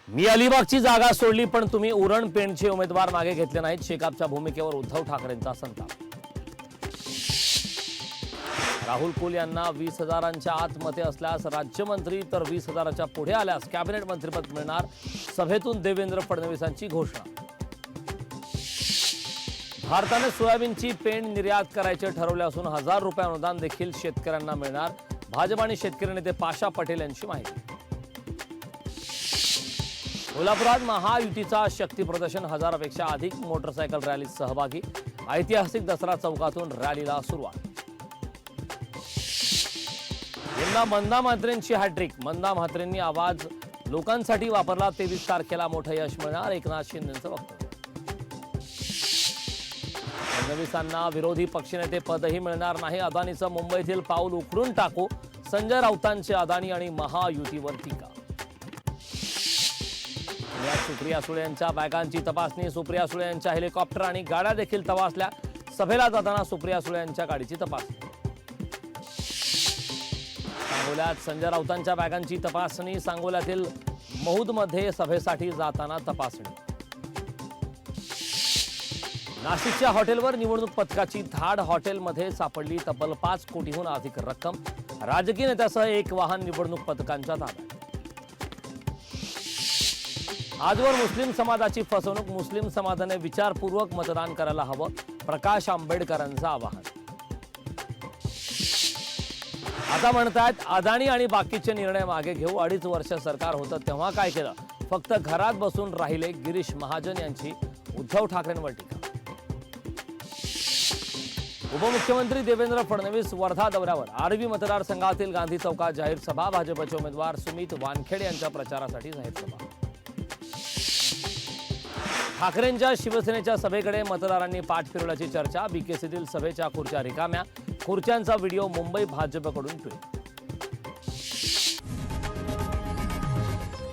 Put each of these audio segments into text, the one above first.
मी अलिबागची जागा सोडली पण तुम्ही उरण पेणचे उमेदवार मागे घेतले नाहीत. शेकापच्या भूमिकेवर उद्धव ठाकरेंचा संताप. राहुल कुल यांना 20,000च्या आत मते असल्यास राज्यमंत्री तर 20,000च्या पुढे आल्यास कॅबिनेट मंत्रिपद मिळणार. सभेतून देवेंद्र फडणवीसांची घोषणा. भारताने सोयाबीनची पेंड निर्यात करायचे ठरवले असून 1,000 रुपये अनुदान देखील शेतकऱ्यांना मिळणार. भाजप आणि शेतकरी नेते पाशा पटेल यांची माहिती. कोल्हापुरात महायुतीचा शक्ती प्रदर्शन. 1000पेक्षा अधिक मोटरसायकल रॅलीत सहभागी. ऐतिहासिक दसरा चौकातून रॅलीला सुरुवात. यंदा मंदा म्हात्रेंची हॅट्रिक. मंदा म्हात्रेंनी आवाज लोकांसाठी वापरला. 23 तारखेला मोठं यश मिळणार. एकनाथ शिंदेंचं वक्तव्य. फडणवीसांना विरोधी पक्षनेते पदही मिळणार नाही. अदानीचं मुंबईतील पाऊल उखडून टाकू. संजय राऊतांचे अदानी आणि महायुतीवर टीका. सुप्रिया सुळे यांच्या बॅगांची तपासणी. सुप्रिया सुळे यांच्या हेलिकॉप्टर आणि गाड्या देखील तपासल्या. सभेला जाताना सुप्रिया सुळे यांच्या गाडीची तपासणी. सांगोल्यात संजय राऊतांच्या बॅगांची तपासणी. सांगोल्यातील महूदमध्ये सभेसाठी जाताना तपासणी. नाशिकच्या हॉटेलवर निवडणूक पथकाची धाड. हॉटेलमध्ये सापडली तब्बल 5 कोटीहून अधिक रक्कम. राजकीय नेत्यासह एक वाहन निवडणूक पथकांच्या ताब्यात. आजवर मुस्लिम समाजाची फसवणूक. मुस्लिम समाजाने विचारपूर्वक मतदान करायला हवं. प्रकाश आंबेडकरांचं आवाहन. आता म्हणतायत अदानी आणि बाकीचे निर्णय मागे घेऊ. 2.5 वर्ष सरकार होतं तेव्हा काय केलं? फक्त घरात बसून राहिले. गिरीश महाजन यांची उद्धव ठाकरेंवर टीका. उपमुख्यमंत्री देवेंद्र फडणवीस वर्धा दौऱ्यावर. आर्वी मतदारसंघातील गांधी चौकात जाहीर सभा. भाजपचे उमेदवार सुमित वानखेडे यांच्या प्रचारासाठी जाहीर सभा. ठाकरेंच्या शिवसेनेच्या सभेकडे मतदारांनी पाठ फिरवल्याची चर्चा. बीकेसीतील सभेच्या खुर्च्या रिकाम्या. खुर्च्यांचा व्हिडिओ मुंबई भाजपकडून ट्विट.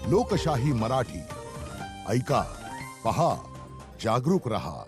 लोकशाही मराठी ऐका, पहा, जागरूक रहा.